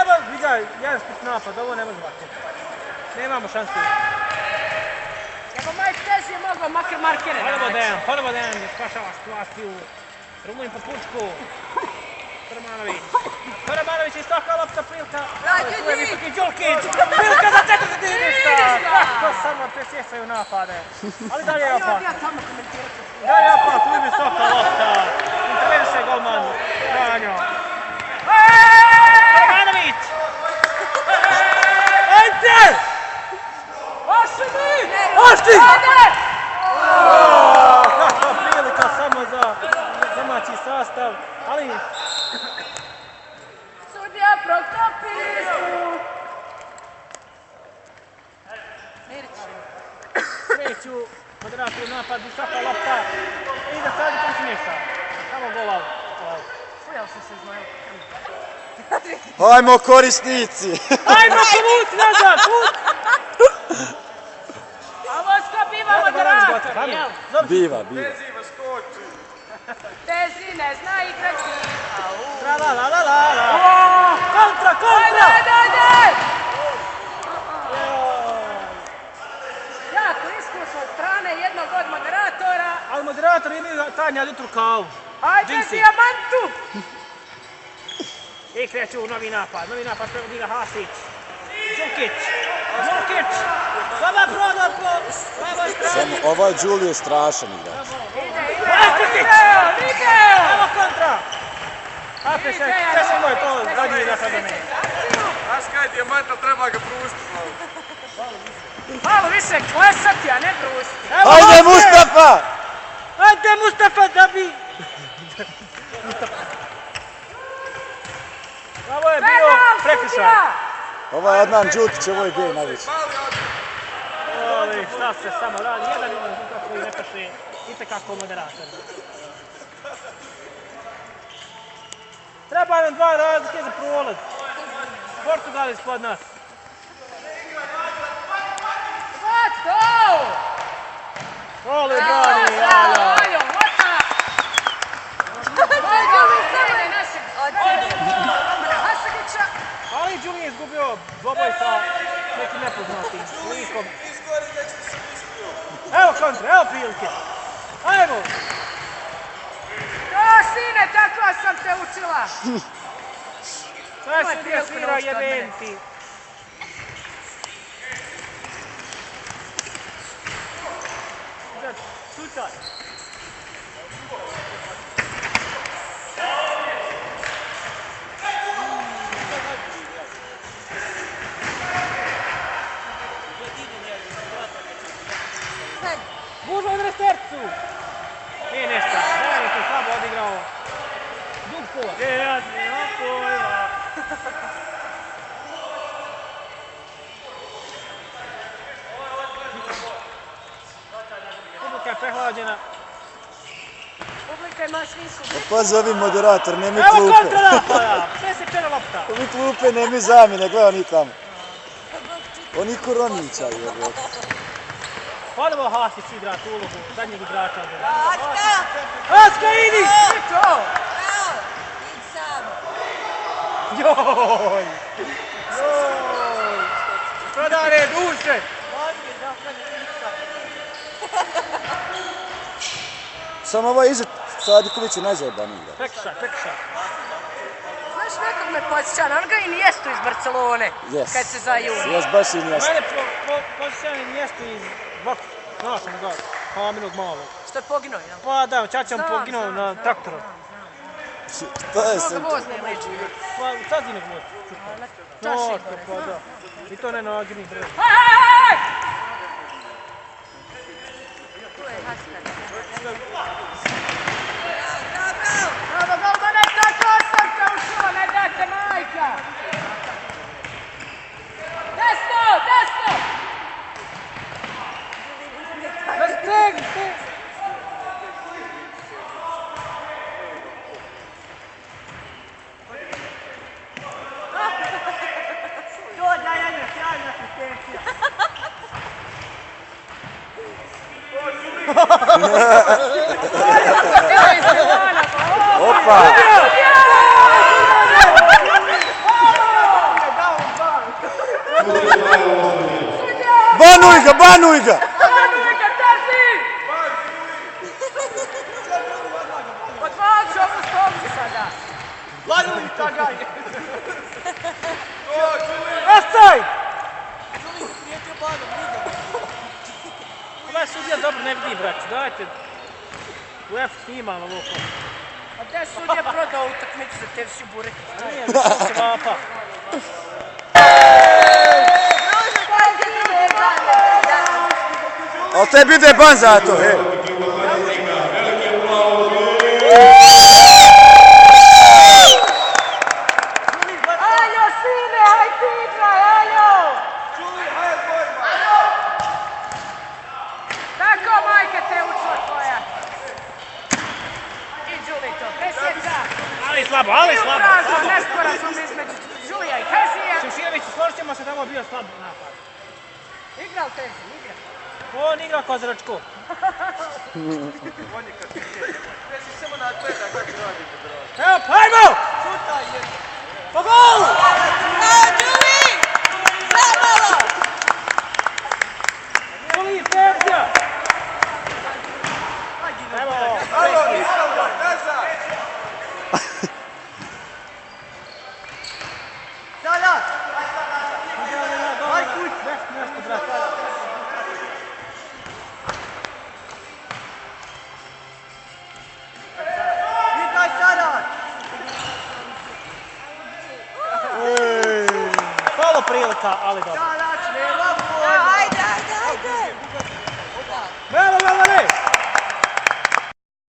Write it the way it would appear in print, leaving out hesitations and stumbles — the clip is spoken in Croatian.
Evo, viđaj, jedan spit napad, ovo ne može ovako. Nemamo šansu. Evo Majk Tezi je mogao makar markere naći. Ponovo Dejan je spašava situaciju. Rumunj po pučku. Koramanović je stoka lopta prilika. Tu je visoki Đulkić. Prilika za četvrti ništa. Kako samo presjesaju napade. Ali dalje je opak. Dalje je opak, tu je visoka lopta. Interveniše golman Franjo. Koramanović. Ajde! Ošti! Kakva prilika samo za domaći sastav, ali... Sudija protopili su! Kreću, moderator napad, visoka lopta i da sad prismješta. Samo gol. Ujel su se znaju. Ajmo korisnici! Ajmo povuci nazad, put! A Vosko biva moderator, jel? Biva. Tezi ne zna igrati. Tra-la-la-la-la-la! Kontra! Ajde! Jako iskustvo od strane jednog od moderatora. Ali moderator imaju Tanja jutru kavu. Ajde, dijamantu! I kreću novi napad prevodi ga Hasić. Đulkić! Slaba prodorko! Samo ovaj Đuli je strašan igrač. Video! Evo kontra! Apre se, češemo je to zadnji napad do mene. Znaš kaj, dijamanta treba ga pružiti malo. Malo više klesati, a ne brusiti. Ajde Mustafa! Ajde Mustafa da bi... Ovo je bio prekršaj. Ovo je Adnan Đutić, ovo je gej najveći. Ovi, šta se samo radi, jedan ima rezultat koji ne paše itekako moderator. Treba nam 2 razlike za prolaz. Portugal je ispod nas. Vato! Ole brani, Alja. Ali Đuli je izgubio dvoboj sa nekim nepoznatim likom. Evo kontra, evo prilike. Ajmo! Sine, tako sam te učila. Sve sudija svira jebenti. Šutaj. Gužva od restercu! Nije nešto, Dejan je to slabo odigrao. Dug pola. Dejan nema pojma. Publika je prehlađena. Publika ima svinsku. Pazi ovi moderator, nemi Evo klupe. kontra napada! Sve se pjena lopta. Ovi klupe, nemi zamjene, gledaj oni tamo. Oni koronića je. Ponovo Hasić igra tu ulogu zadnjeg igrača. Aska, idi! To! Joj! Prodare duše! Samo ovaj iza Sadiković je najzajebaniji igrač. Prekšaj. Znaš, nekog me podsjeća na onoga Inijestu iz Barcelone. Yes. Kad se zajuri. Jes, baš Iniesta. Mene posjeća Inijestu iz Boka. Znao sam ga, Haminog malog. Što je poginuo, jel? Pa da, Čačan poginuo na traktoru. To je Mnogo sad. vozne liči. Pa u Cazinog voz. Čaši Pa da. I to ne na agirnih brez. Hej! Tu je Haskar. Bravo, Goldane, tako sam te učila, ne date majka! Desno! Steg! Sjajna asistencija. Opa! Banuj ga, banuj ga! Banuj ga, trži! Odvađi ovu stopci sada. Banuj, tagaj! Ostaj! Ovaj sudija dobro ne vidi, braći, dajte. Lef snima na luku. A gdje je sudija prodao utakmicu za Terši Burek? Nije, visoko vapa. Ali tebi ide ban za to, he. Aljo, sine, haj ti igraj, Aljo! Tako, majka te učila tvoja. I Đulito, presjeca. Ali slabo, ali slabo. Prazno, nesporazum između Đulija i Hezija. Šušijević, složit ćemo se tamo bio slab napad. Igra u Terzi, igra. On igra Kozaračku. On je kad ti je. Reci samo na atleta kako radite, bravo. Evo, hajmo! Po golu! Đuli, Tercija! Evo, Alo, nisam ga, nazad! nešto, brate. Palo prilika, ali dobro.